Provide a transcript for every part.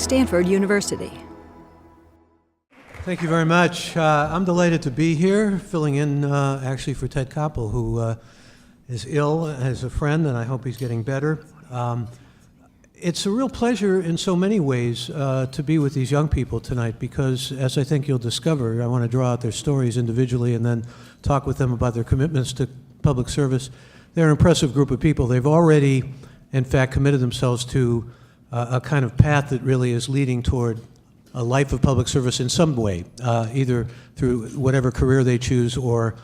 Stanford University. Thank you very much. I'm delighted to be here, filling in actually for Ted Koppel, who is ill as a friend, and I hope he's getting better. It's a real pleasure in so many ways to be with these young people tonight because, as I think you'll discover, I want to draw out their stories individually and then talk with them about their commitments to public service. They're an impressive group of people. They've already, in fact, committed themselves to a kind of path that really is leading toward a life of public service in some way, either through whatever career they choose or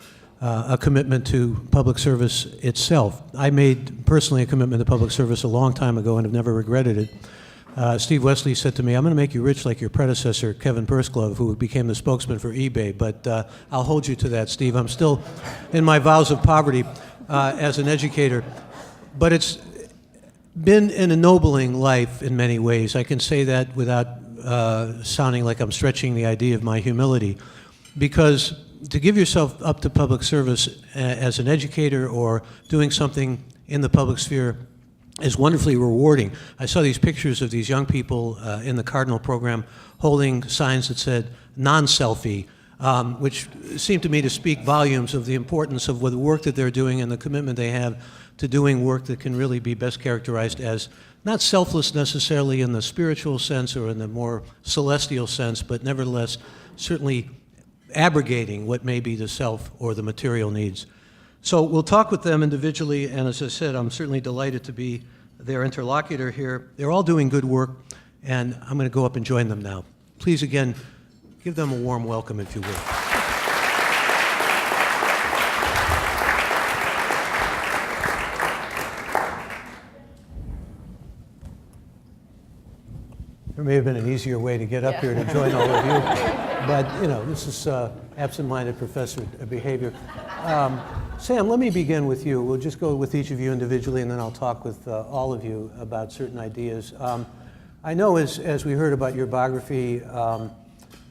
a commitment to public service itself. I made personally a commitment to public service a long time ago and have never regretted it. Steve Wesley said to me, I'm going to make you rich like your predecessor, Kevin Pursglove, who became the spokesman for eBay, but I'll hold you to that, Steve. I'm still in my vows of poverty as an educator, but it's been an ennobling life in many ways. I can say that without sounding like I'm stretching the idea of my humility, because to give yourself up to public service as an educator or doing something in the public sphere is wonderfully rewarding. I saw these pictures of these young people in the Cardinal program holding signs that said non-selfie, which seemed to me to speak volumes of the importance of the work that they're doing and the commitment they have to doing work that can really be best characterized as not selfless necessarily in the spiritual sense or in the more celestial sense, but nevertheless certainly abrogating what may be the self or the material needs. So we'll talk with them individually, and as I said, I'm certainly delighted to be their interlocutor here. They're all doing good work, and I'm going to go up and join them now. Please, again, give them a warm welcome, if you will. There may have been an easier way to get up here to join all of you. But, you know, this is absent-minded professor behavior. Sam, let me begin with you. We'll just go with each of you individually, and then I'll talk with all of you about certain ideas. I know as we heard about your biography,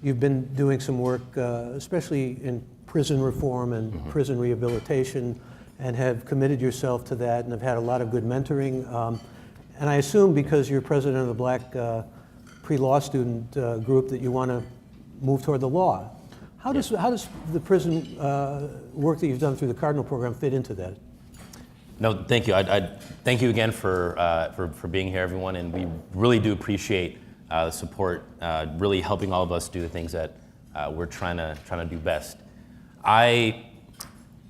you've been doing some work, especially in prison reform and prison rehabilitation, and have committed yourself to that and have had a lot of good mentoring. And I assume because you're president of the Black pre-law student group that you want to move toward the law. How does the prison work that you've done through the Cardinal program fit into that? No, thank you. I thank you again for being here, everyone, and we really do appreciate the support, really helping all of us do the things that we're trying to do best. I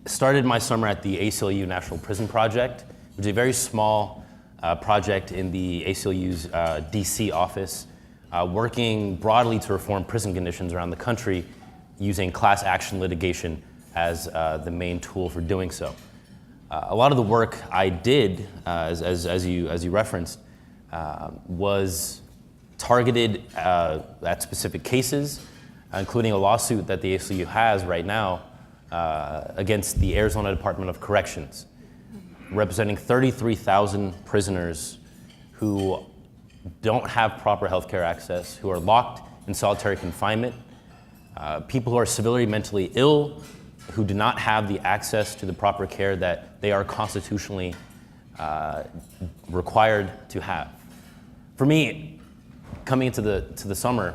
started my summer at the ACLU National Prison Project, which is a very small project in the ACLU's DC office, working broadly to reform prison conditions around the country using class action litigation as the main tool for doing so. A lot of the work I did, as you referenced, was targeted at specific cases, including a lawsuit that the ACLU has right now against the Arizona Department of Corrections, representing 33,000 prisoners who don't have proper health care access, who are locked in solitary confinement, people who are severely mentally ill, who do not have the access to the proper care that they are constitutionally required to have. For me, coming into the summer,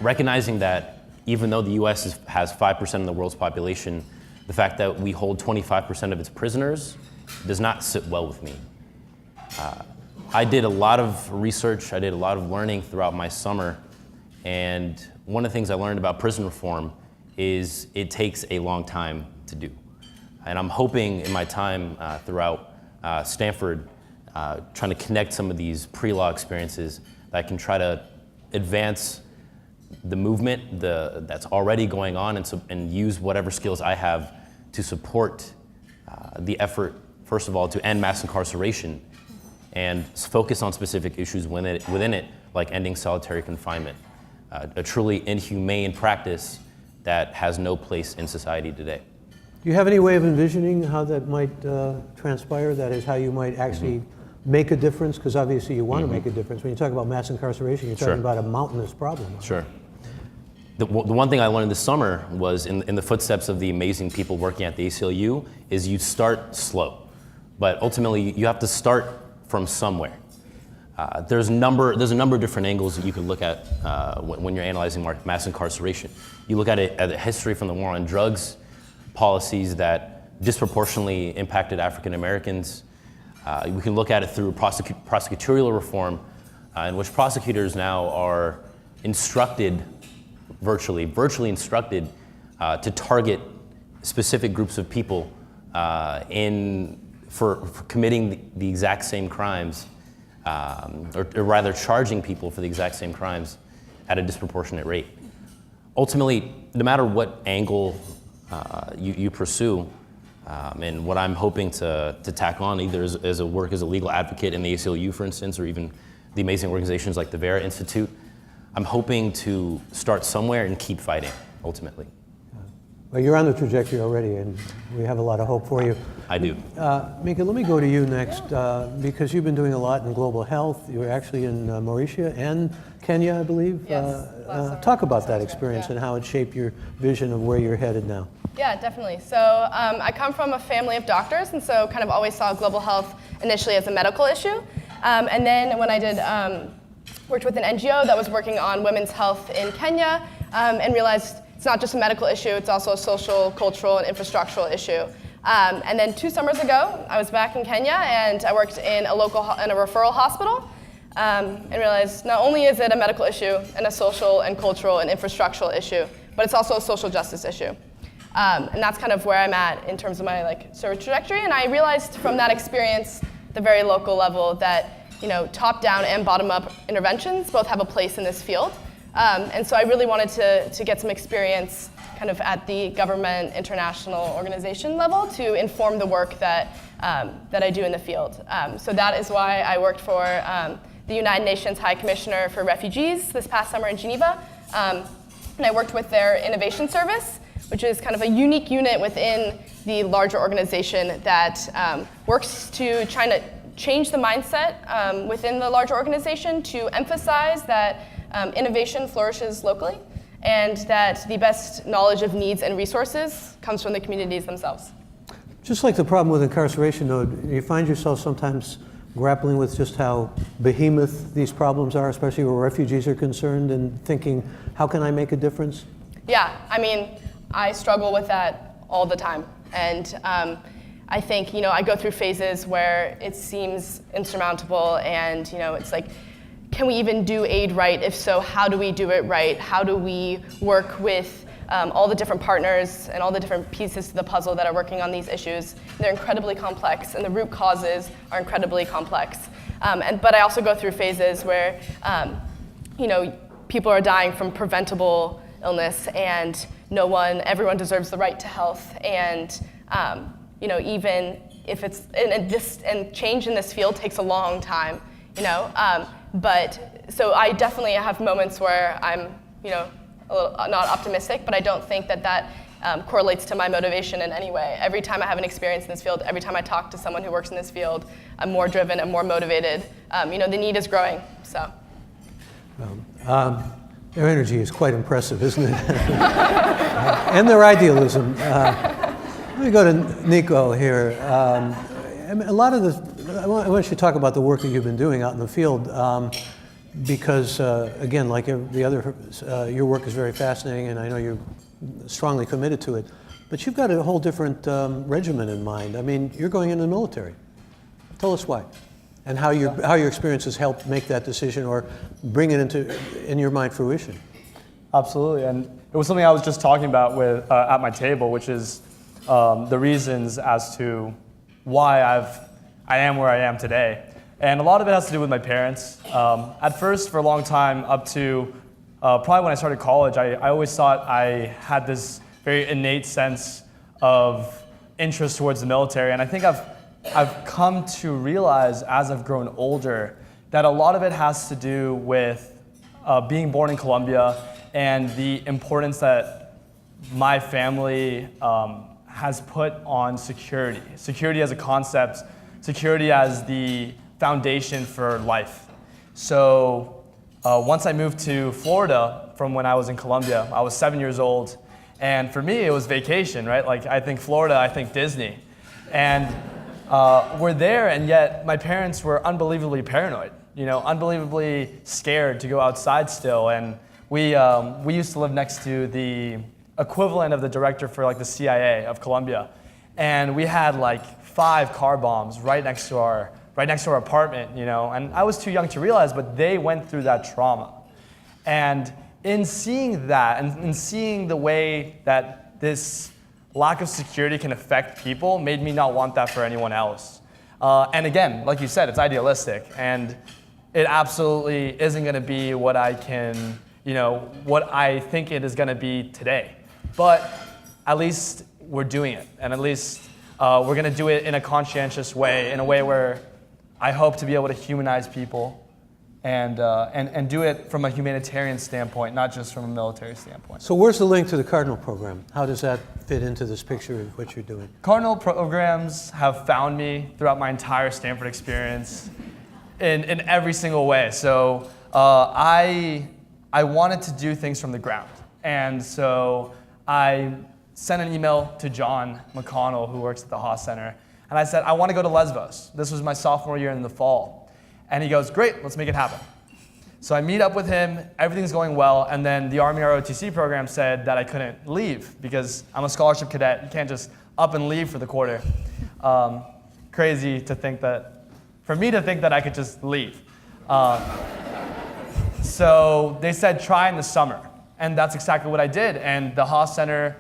recognizing that even though the US has 5% of the world's population, the fact that we hold 25% of its prisoners does not sit well with me. I did a lot of research, I did a lot of learning throughout my summer, and one of the things I learned about prison reform is it takes a long time to do. And I'm hoping in my time throughout Stanford, trying to connect some of these pre-law experiences, that I can try to advance the movement that's already going on and use whatever skills I have to support the effort, first of all, to end mass incarceration and focus on specific issues within it, like ending solitary confinement, a truly inhumane practice that has no place in society today. Do you have any way of envisioning how that might transpire? That is, how you might actually make a difference? Because obviously you want to make a difference. When you talk about mass incarceration, you're talking about a mountainous problem. Sure. The one thing I learned this summer was in the footsteps of the amazing people working at the ACLU is you start slow, but ultimately you have to start from somewhere. there's a number of different angles that you can look at when you're analyzing mass incarceration. You look at it at a history from the war on drugs, policies that disproportionately impacted African Americans. We can look at it through prosecutorial reform, in which prosecutors now are instructed, virtually instructed, to target specific groups of people for committing the exact same crimes, or rather charging people for the exact same crimes at a disproportionate rate. Ultimately, no matter what angle you pursue, and what I'm hoping to tack on either as a work as a legal advocate in the ACLU, for instance, or even the amazing organizations like the Vera Institute, I'm hoping to start somewhere and keep fighting, ultimately. Well, you're on the trajectory already, and we have a lot of hope for you. I do. Mika, let me go to you next, because you've been doing a lot in global health. You were actually in Mauritius and Kenya, I believe. Yes, talk about that experience and how it shaped your vision of where you're headed now. Yeah, definitely. So I come from a family of doctors, and so kind of always saw global health initially as a medical issue. And then when I did worked with an NGO that was working on women's health in Kenya, and realized it's not just a medical issue, it's also a social, cultural, and infrastructural issue. And then 2 summers ago, I was back in Kenya, and I worked in a referral hospital, and realized not only is it a medical issue and a social and cultural and infrastructural issue, but it's also a social justice issue. And that's kind of where I'm at in terms of my service trajectory. And I realized from that experience, at the very local level, that top-down and bottom-up interventions both have a place in this field. And so I really wanted to get some experience kind of at the government, international organization level to inform the work that I do in the field. So that is why I worked for the United Nations High Commissioner for Refugees this past summer in Geneva. And I worked with their Innovation Service, which is kind of a unique unit within the larger organization that works to try to change the mindset within the larger organization to emphasize that innovation flourishes locally and that the best knowledge of needs and resources comes from the communities themselves. Just like the problem with incarceration, though, you find yourself sometimes grappling with just how behemoth these problems are, especially where refugees are concerned, and thinking, how can I make a difference? Yeah, I mean, I struggle with that all the time. And I think, I go through phases where it seems insurmountable and, it's like, can we even do aid right? If so, how do we do it right? How do we work with all the different partners and all the different pieces to the puzzle that are working on these issues? They're incredibly complex, and the root causes are incredibly complex. But I also go through phases where, people are dying from preventable illness, and everyone deserves the right to health, and even if it's and change in this field takes a long time, But so I definitely have moments where I'm, a little not optimistic, but I don't think that correlates to my motivation in any way. Every time I have an experience in this field, every time I talk to someone who works in this field, I'm more driven and more motivated. The need is growing, so. Their energy is quite impressive, isn't it? And their idealism. Let me go to Nico here. A lot of I want you to talk about the work that you've been doing out in the field, because again, like the other, your work is very fascinating, and I know you're strongly committed to it. But you've got a whole different regimen in mind. I mean, you're going into the military. Tell us why, and how your experiences helped make that decision or bring it in your mind, fruition. Absolutely, and it was something I was just talking about with at my table, which is the reasons as to why I am where I am today. And a lot of it has to do with my parents. At first, for a long time, up to probably when I started college, I always thought I had this very innate sense of interest towards the military. And I think I've come to realize as I've grown older that a lot of it has to do with being born in Colombia and the importance that my family has put on security. Security as a concept, security as the foundation for life. So once I moved to Florida from when I was in Colombia, I was 7 years old. And for me, it was vacation, right? Like I think Florida, I think Disney. And we're there, and yet my parents were unbelievably paranoid. unbelievably scared to go outside still. And we used to live next to the equivalent of the director for like the CIA of Colombia. And we had like 5 car bombs right next to our apartment, and I was too young to realize, but they went through that trauma. And in seeing that, and in seeing the way that this lack of security can affect people, made me not want that for anyone else. And again, like you said, it's idealistic, and it absolutely isn't going to be what I think it is going to be today. But at least we're doing it, and at least we're going to do it in a conscientious way, in a way where I hope to be able to humanize people and do it from a humanitarian standpoint, not just from a military standpoint. So where's the link to the Cardinal program? How does that fit into this picture of what you're doing? Cardinal programs have found me throughout my entire Stanford experience in every single way. So I wanted to do things from the ground. And so I sent an email to John McConnell, who works at the Haas Center, and I said, I want to go to Lesbos. This was my sophomore year in the fall. And he goes, great, let's make it happen. So I meet up with him, everything's going well, and then the Army ROTC program said that I couldn't leave because I'm a scholarship cadet. You can't just up and leave for the quarter. Crazy to think that, for me to think that I could just leave. So they said, try in the summer. And that's exactly what I did. And the Haas Center,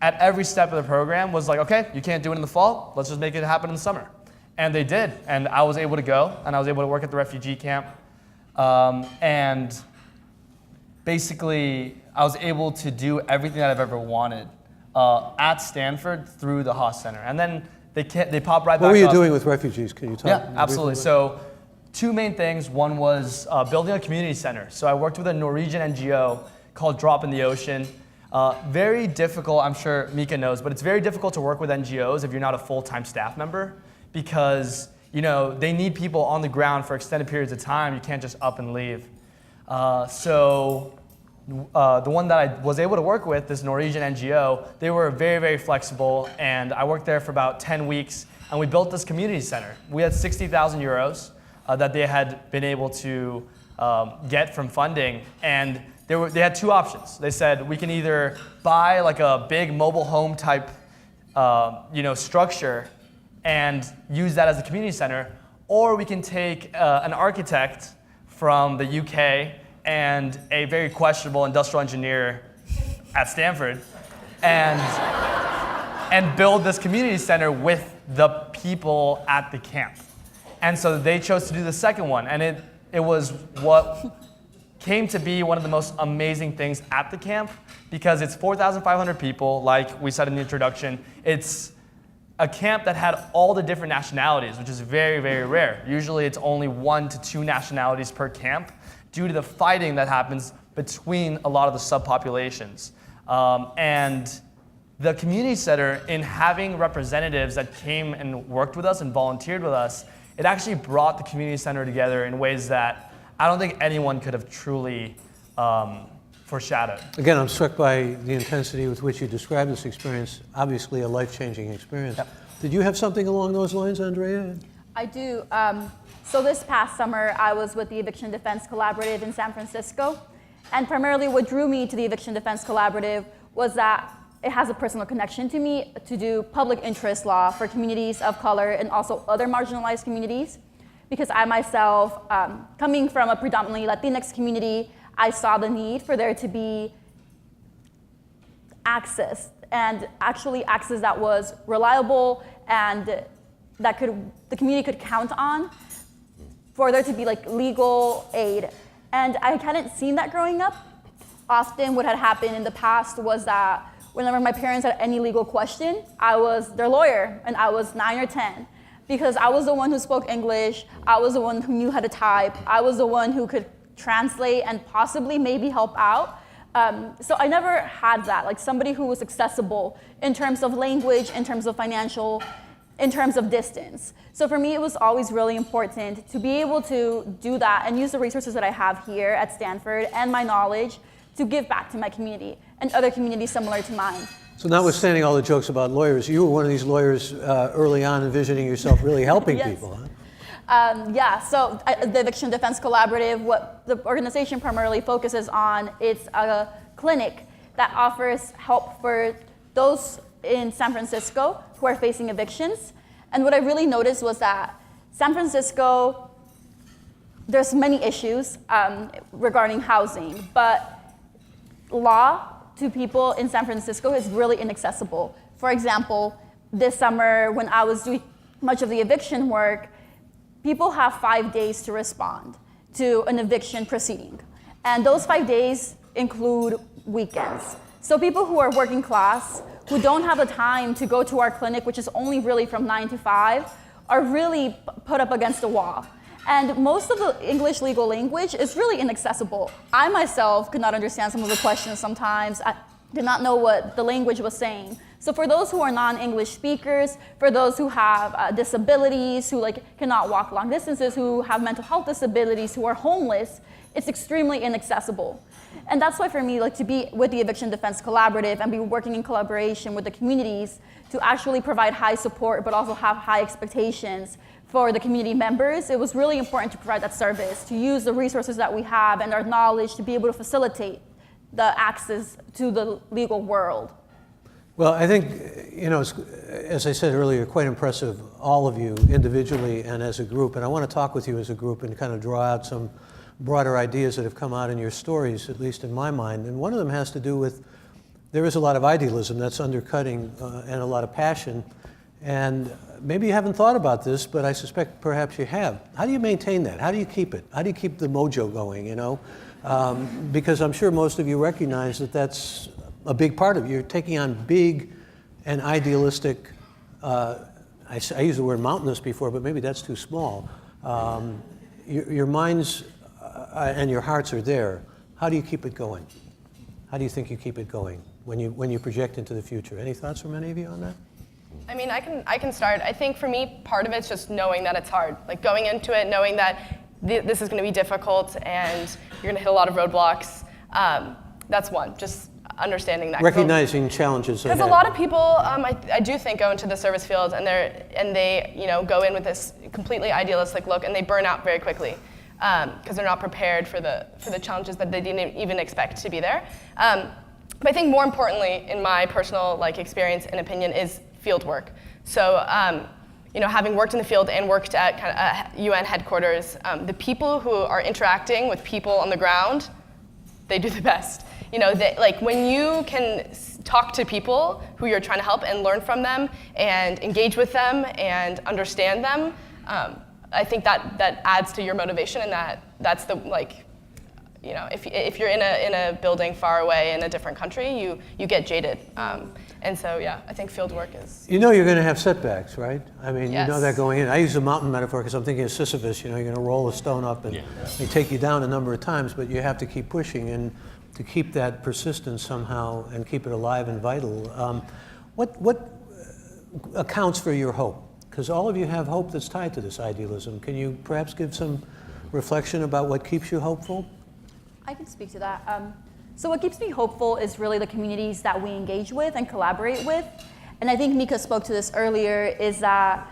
at every step of the program, was like, okay, you can't do it in the fall, let's just make it happen in the summer. And they did, and I was able to go, and I was able to work at the refugee camp. And basically, I was able to do everything that I've ever wanted at Stanford through the Haas Center. And then they popped right back up. What were you doing with refugees? Can you talk? Yeah, absolutely. So 2 main things. One was building a community center. So I worked with a Norwegian NGO called Drop in the Ocean. Very difficult, I'm sure Mika knows, but it's very difficult to work with NGOs if you're not a full-time staff member, because they need people on the ground for extended periods of time. You can't just up and leave. So the one that I was able to work with, this Norwegian NGO, they were very, very flexible, and I worked there for about 10 weeks, and we built this community center. We had 60,000 euros that they had been able to get from funding, and they had 2 options. They said, we can either buy like a big mobile home type structure and use that as a community center, or we can take an architect from the UK and a very questionable industrial engineer at Stanford and build this community center with the people at the camp. And so they chose to do the second one, and it was what came to be one of the most amazing things at the camp, because it's 4,500 people, like we said in the introduction. It's a camp that had all the different nationalities, which is very, very rare. Usually it's only 1 to 2 nationalities per camp due to the fighting that happens between a lot of the subpopulations. And the community center, in having representatives that came and worked with us and volunteered with us, it actually brought the community center together in ways that I don't think anyone could have truly foreshadowed. Again, I'm struck by the intensity with which you describe this experience, obviously a life-changing experience. Yep. Did you have something along those lines, Andrea? I do. So this past summer, I was with the Eviction Defense Collaborative in San Francisco. And primarily what drew me to the Eviction Defense Collaborative was that it has a personal connection to me to do public interest law for communities of color and also other marginalized communities. Because I myself, coming from a predominantly Latinx community, I saw the need for there to be access, and actually access that was reliable and that the community could count on, for there to be like legal aid. And I hadn't seen that growing up. Often what had happened in the past was that whenever my parents had any legal question, I was their lawyer, and I was 9 or 10. Because I was the one who spoke English, I was the one who knew how to type, I was the one who could translate and possibly maybe help out. So I never had that, like somebody who was accessible in terms of language, in terms of financial, in terms of distance. So for me, it was always really important to be able to do that and use the resources that I have here at Stanford and my knowledge to give back to my community and other communities similar to mine. So notwithstanding all the jokes about lawyers, you were one of these lawyers early on envisioning yourself really helping Yes. people, huh? So the Eviction Defense Collaborative, what the organization primarily focuses on, it's a clinic that offers help for those in San Francisco who are facing evictions. And what I really noticed was that San Francisco, there's many issues regarding housing, but law to people in San Francisco is really inaccessible. For example, this summer when I was doing much of the eviction work, people have 5 days to respond to an eviction proceeding. And those 5 days include weekends. So people who are working class, who don't have the time to go to our clinic, which is only really from 9 to 5, are really put up against the wall. And most of the English legal language is really inaccessible. I myself could not understand some of the questions sometimes. I did not know what the language was saying. So for those who are non-English speakers, for those who have disabilities, who cannot walk long distances, who have mental health disabilities, who are homeless, it's extremely inaccessible. And that's why for me, to be with the Eviction Defense Collaborative and be working in collaboration with the communities to actually provide high support, but also have high expectations for the community members, it was really important to provide that service, to use the resources that we have and our knowledge to be able to facilitate the access to the legal world. Well, I think, as I said earlier, quite impressive, all of you individually and as a group. And I want to talk with you as a group and kind of draw out some broader ideas that have come out in your stories, at least in my mind. And one of them has to do with, there is a lot of idealism that's undercutting and a lot of passion. And maybe you haven't thought about this, but I suspect perhaps you have. How do you maintain that? How do you keep it? How do you keep the mojo going, Because I'm sure most of you recognize that that's a big part of it. You're taking on big and idealistic, I used the word mountainous before, but maybe that's too small. Your minds and your hearts are there. How do you keep it going? How do you think you keep it going when you project into the future? Any thoughts from any of you on that? I mean, I can start. I think for me, part of it's just knowing that it's hard. Going into it, knowing that this is going to be difficult and you're going to hit a lot of roadblocks. That's one, just understanding that. Recognizing challenges ahead. Because a lot of people, I do think, go into the service field and they go in with this completely idealistic look and they burn out very quickly because they're not prepared for the challenges that they didn't even expect to be there. But I think more importantly, in my personal experience and opinion, is field work. So, having worked in the field and worked at UN headquarters, the people who are interacting with people on the ground, they do the best. When you can talk to people who you're trying to help and learn from them and engage with them and understand them, I think that adds to your motivation, and that's the if you're in a building far away in a different country, you get jaded. And so, I think field work is... You're going to have setbacks, right? I mean, yes. You know that going in. I use the mountain metaphor because I'm thinking of Sisyphus. You're going to roll a stone up and they take you down a number of times, but you have to keep pushing and to keep that persistence somehow and keep it alive and vital. What accounts for your hope? Because all of you have hope that's tied to this idealism. Can you perhaps give some reflection about what keeps you hopeful? I can speak to that. So what keeps me hopeful is really the communities that we engage with and collaborate with. And I think Mika spoke to this earlier, is that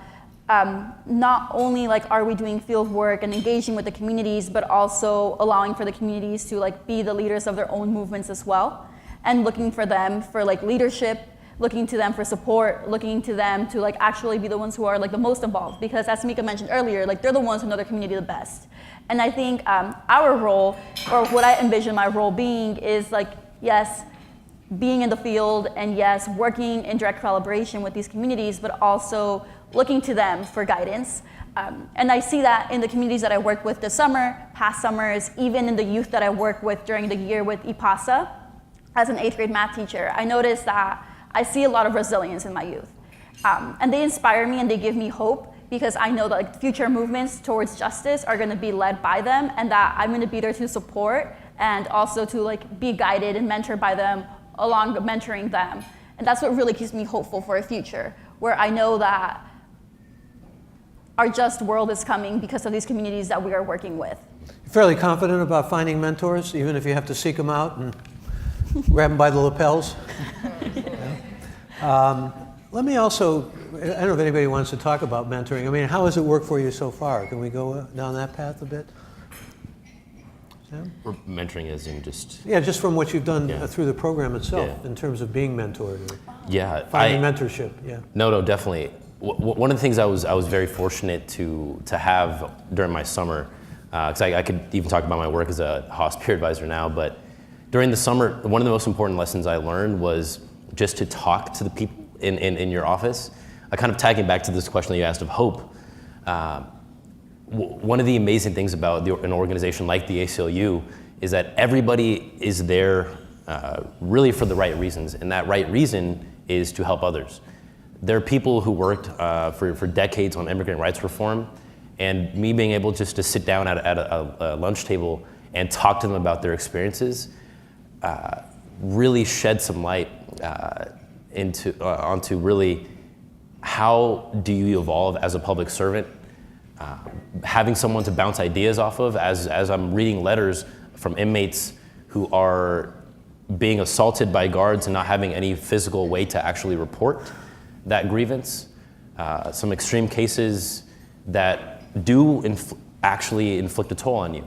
not only are we doing field work and engaging with the communities, but also allowing for the communities to be the leaders of their own movements as well, and looking for them for leadership, looking to them for support, looking to them to actually be the ones who are the most involved. Because as Mika mentioned earlier, they're the ones who know their community the best. And I think our role, or what I envision my role being, is yes, being in the field, and yes, working in direct collaboration with these communities, but also looking to them for guidance. And I see that in the communities that I work with this summer, past summers, even in the youth that I work with during the year with IPASA. As an 8th grade math teacher, I noticed that I see a lot of resilience in my youth. And they inspire me and they give me hope, because I know that future movements towards justice are going to be led by them, and that I'm going to be there to support and also to be guided and mentored by them along mentoring them. And that's what really keeps me hopeful for a future where I know that our just world is coming because of these communities that we are working with. You're fairly confident about finding mentors, even if you have to seek them out and grab them by the lapels? Let me also don't know if anybody wants to talk about mentoring. I mean, how has it worked for you so far? Can we go down that path a bit? Sam? Or mentoring is in just... Yeah, just from what you've done Yeah. through the program itself, Yeah. in terms of being mentored, or Yeah. finding mentorship. Yeah. No, definitely. One of the things I was very fortunate to have during my summer, because I could even talk about my work as a Haas peer advisor now, but during the summer, one of the most important lessons I learned was just to talk to the people in your office. Kind of tagging back to this question that you asked of hope. One of the amazing things about an organization like the ACLU is that everybody is there really for the right reasons, and that right reason is to help others. There are people who worked for decades on immigrant rights reform, and me being able just to sit down at a lunch table and talk to them about their experiences really shed some light onto really how do you evolve as a public servant. Having someone to bounce ideas off of as I'm reading letters from inmates who are being assaulted by guards and not having any physical way to actually report that grievance. Some extreme cases that do actually inflict a toll on you.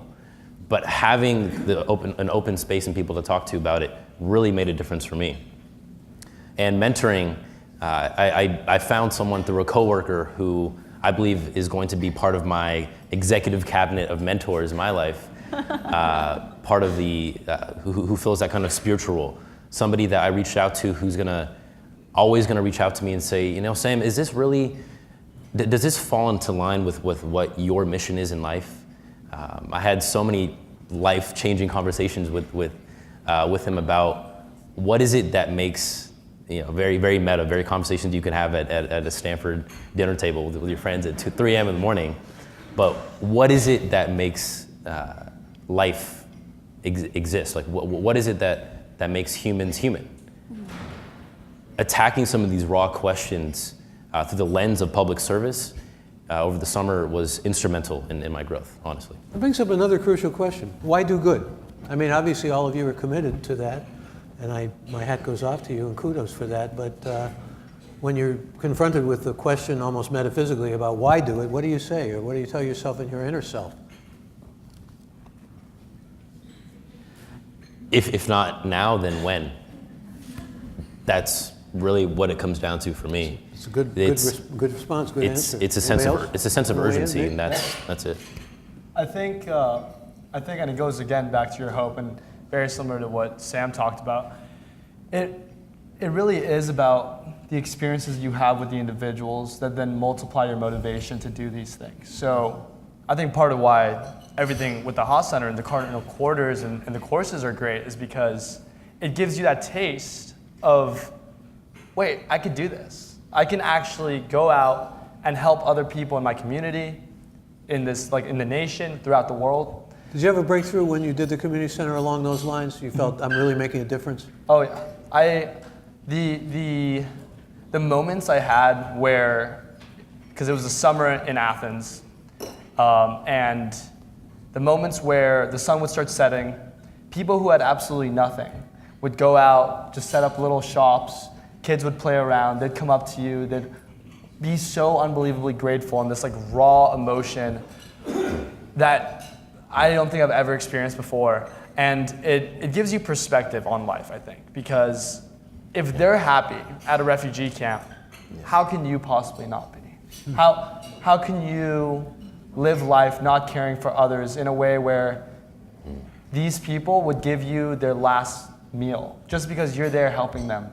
But having an open space and people to talk to about it really made a difference for me. And mentoring, I found someone through a coworker who I believe is going to be part of my executive cabinet of mentors in my life. Part of the, who fills that kind of spiritual role. Somebody that I reached out to who's always gonna reach out to me and say, you know, Sam, is this really, does this fall into line with what your mission is in life? I had so many life-changing conversations with him about what is it that makes, you know, very, very meta, very conversations you can have at a Stanford dinner table with your friends at 3 a.m. in the morning. But what is it that makes life exist? Like, what is it that makes humans human? Attacking some of these raw questions through the lens of public service over the summer was instrumental in my growth, honestly. It brings up another crucial question. Why do good? I mean, obviously all of you are committed to that, and my hat goes off to you and kudos for that, but when you're confronted with the question almost metaphysically about why do it, what do you say, or what do you tell yourself in your inner self? If not now, then when? That's really what it comes down to for me. It's a good response, good answer. It's a sense of urgency, and that's it. I think, and it goes again back to your hope, and very similar to what Sam talked about. It really is about the experiences you have with the individuals that then multiply your motivation to do these things. So I think part of why everything with the Haas Center and the Cardinal Quarters and the courses are great is because it gives you that taste of, wait, I could do this. I can actually go out and help other people in my community, in the nation, throughout the world. Did you have a breakthrough when you did the community center along those lines? You felt, I'm really making a difference? Oh yeah, the moments I had where, because it was the summer in Athens, and the moments where the sun would start setting, people who had absolutely nothing would go out, just set up little shops, kids would play around, they'd come up to you, they'd be so unbelievably grateful, and this like raw emotion that I don't think I've ever experienced before. And it gives you perspective on life, I think, because if they're happy at a refugee camp, how can you possibly not be? How can you live life not caring for others in a way where these people would give you their last meal just because you're there helping them?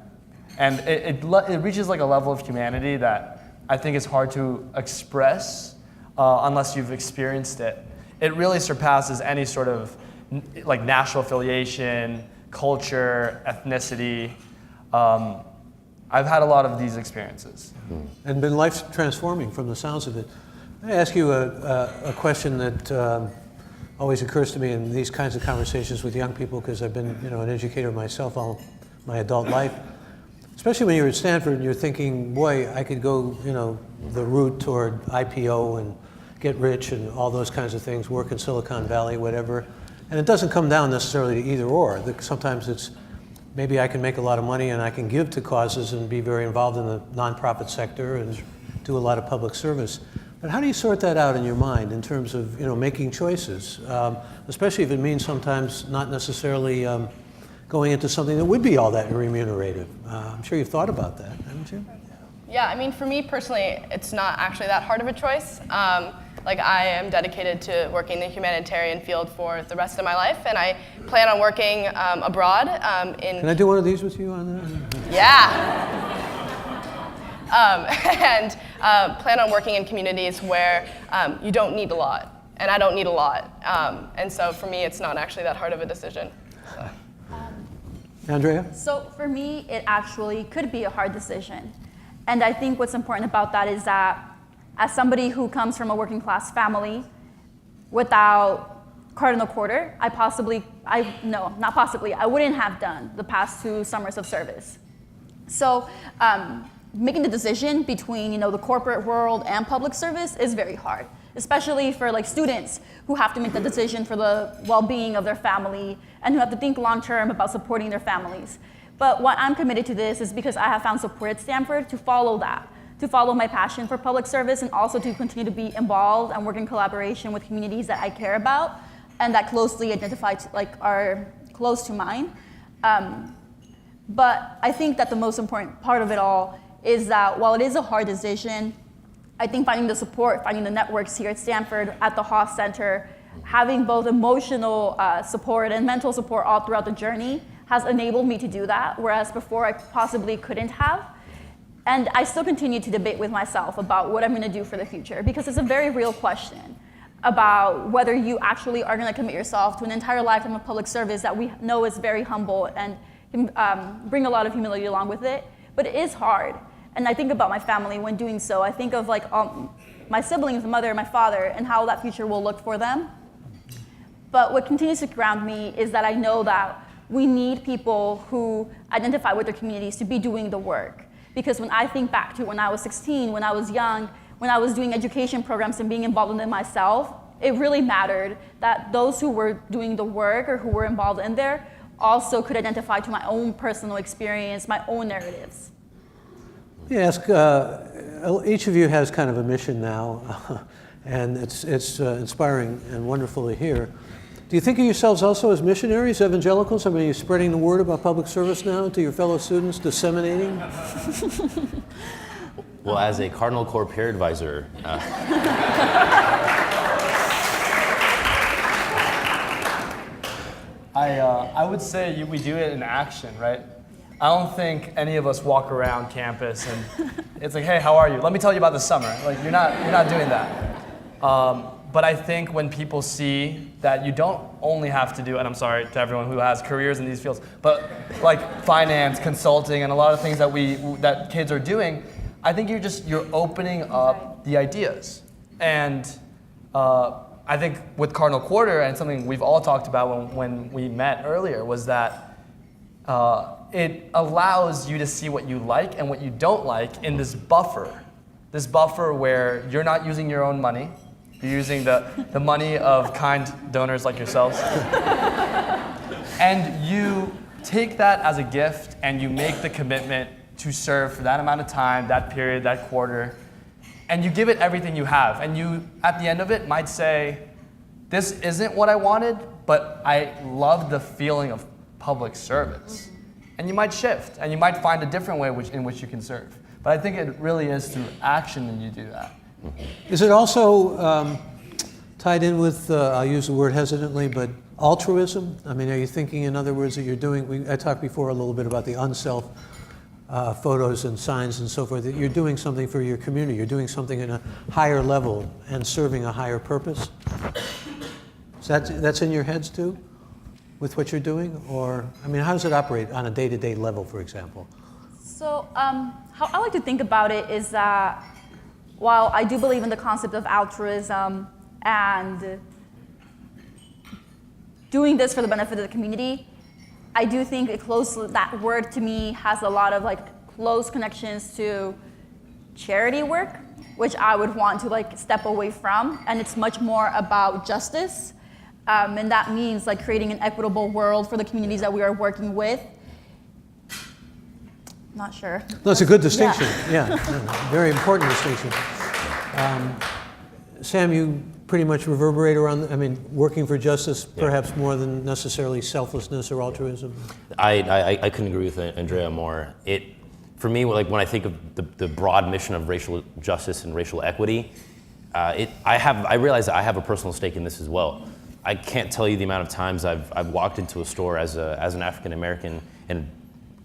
And it reaches like a level of humanity that I think is hard to express unless you've experienced it. It really surpasses any sort of like national affiliation, culture, ethnicity. I've had a lot of these experiences. And been life transforming from the sounds of it. I ask you a question that always occurs to me in these kinds of conversations with young people, because I've been an educator myself all my adult life. Especially when you're at Stanford and you're thinking, boy, I could go the route toward IPO and get rich and all those kinds of things, work in Silicon Valley, whatever. And it doesn't come down necessarily to either or. Sometimes it's maybe I can make a lot of money and I can give to causes and be very involved in the nonprofit sector and do a lot of public service. But how do you sort that out in your mind in terms of making choices, especially if it means sometimes not necessarily going into something that would be all that remunerative? I'm sure you've thought about that, haven't you? Yeah, I mean, for me personally, it's not actually that hard of a choice. I am dedicated to working in the humanitarian field for the rest of my life, and I plan on working abroad. Can I do one of these with you on that? Yeah. And plan on working in communities where you don't need a lot, and I don't need a lot. And so for me, it's not actually that hard of a decision. So. Andrea? So for me, it actually could be a hard decision. And I think what's important about that is that as somebody who comes from a working class family, without Cardinal Quarter, I wouldn't have done the past 2 summers of service. So making the decision between the corporate world and public service is very hard, especially for students who have to make the decision for the well-being of their family and who have to think long-term about supporting their families. But why I'm committed to this is because I have found support at Stanford to follow that, to follow my passion for public service, and also to continue to be involved and work in collaboration with communities that I care about and that closely identify are close to mine. But I think that the most important part of it all is that while it is a hard decision, I think finding the support, finding the networks here at Stanford, at the Haas Center, having both emotional support and mental support all throughout the journey has enabled me to do that, whereas before I possibly couldn't have. And I still continue to debate with myself about what I'm going to do for the future, because it's a very real question about whether you actually are going to commit yourself to an entire lifetime of public service that we know is very humble and can bring a lot of humility along with it. But it is hard. And I think about my family when doing so. I think of my siblings, my mother, my father, and how that future will look for them. But what continues to ground me is that I know that we need people who identify with their communities to be doing the work. Because when I think back to when I was 16, when I was young, when I was doing education programs and being involved in them myself, it really mattered that those who were doing the work or who were involved in there also could identify to my own personal experience, my own narratives. Let me ask, each of you has kind of a mission now, and it's inspiring and wonderful to hear. Do you think of yourselves also as missionaries, evangelicals? I mean, are you spreading the word about public service now to your fellow students, disseminating? Well, as a Cardinal Core peer advisor, I would say we do it in action, right? I don't think any of us walk around campus and it's like, hey, how are you? Let me tell you about the summer. You're not doing that. But I think when people see that you don't only have to do, and I'm sorry to everyone who has careers in these fields, but finance, consulting, and a lot of things that kids are doing, I think you're opening up the ideas. And I think with Cardinal Quarter, and something we've all talked about when we met earlier, was that it allows you to see what you like and what you don't like in this buffer where you're not using your own money. You're using the money of kind donors like yourselves. And you take that as a gift and you make the commitment to serve for that amount of time, that period, that quarter, and you give it everything you have. And you, at the end of it, might say, this isn't what I wanted, but I love the feeling of public service. And you might shift, and you might find a different way in which you can serve. But I think it really is through action that you do that. Is it also tied in with, I'll use the word hesitantly, but altruism? I mean, are you thinking, in other words, that you're doing, I talked before a little bit about the unself photos and signs and so forth, that you're doing something for your community, you're doing something in a higher level and serving a higher purpose? That's in your heads too, with what you're doing? Or, I mean, how does it operate on a day-to-day level, for example? So how I like to think about it is that while I do believe in the concept of altruism and doing this for the benefit of the community, I do think that word to me has a lot of close connections to charity work, which I would want to step away from, and it's much more about justice, and that means creating an equitable world for the communities that we are working with. Not sure. No, it's a good distinction. Yeah, very important distinction. Sam, you pretty much reverberate around, working for justice, perhaps more than necessarily selflessness or altruism. I couldn't agree with Andrea more. For me, like when I think of the broad mission of racial justice and racial equity, I realize that I have a personal stake in this as well. I can't tell you the amount of times I've walked into a store as an African American and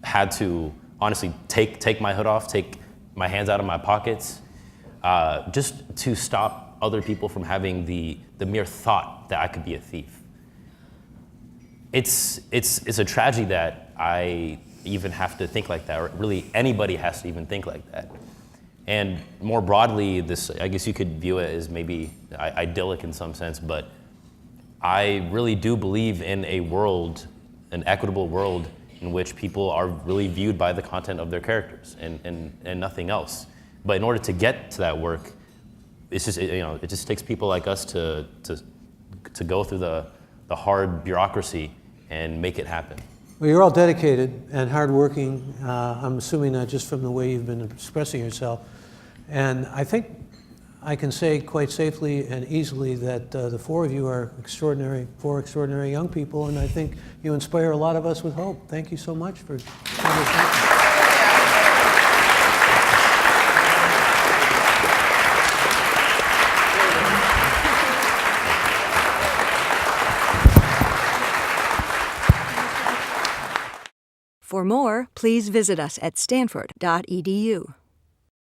had to honestly take my hood off, take my hands out of my pockets, just to stop other people from having the mere thought that I could be a thief. It's a tragedy that I even have to think like that, or really anybody has to even think like that. And more broadly, I guess you could view it as maybe idyllic in some sense, but I really do believe in a world, an equitable world, in which people are really viewed by the content of their characters and nothing else. But in order to get to that work, it's just, it just takes people like us to go through the hard bureaucracy and make it happen. Well, you're all dedicated and hardworking. I'm assuming that just from the way you've been expressing yourself. And I think I can say quite safely and easily that the four of you are four extraordinary young people, and I think you inspire a lot of us with hope. Thank you so much for coming. For more, please visit us at stanford.edu.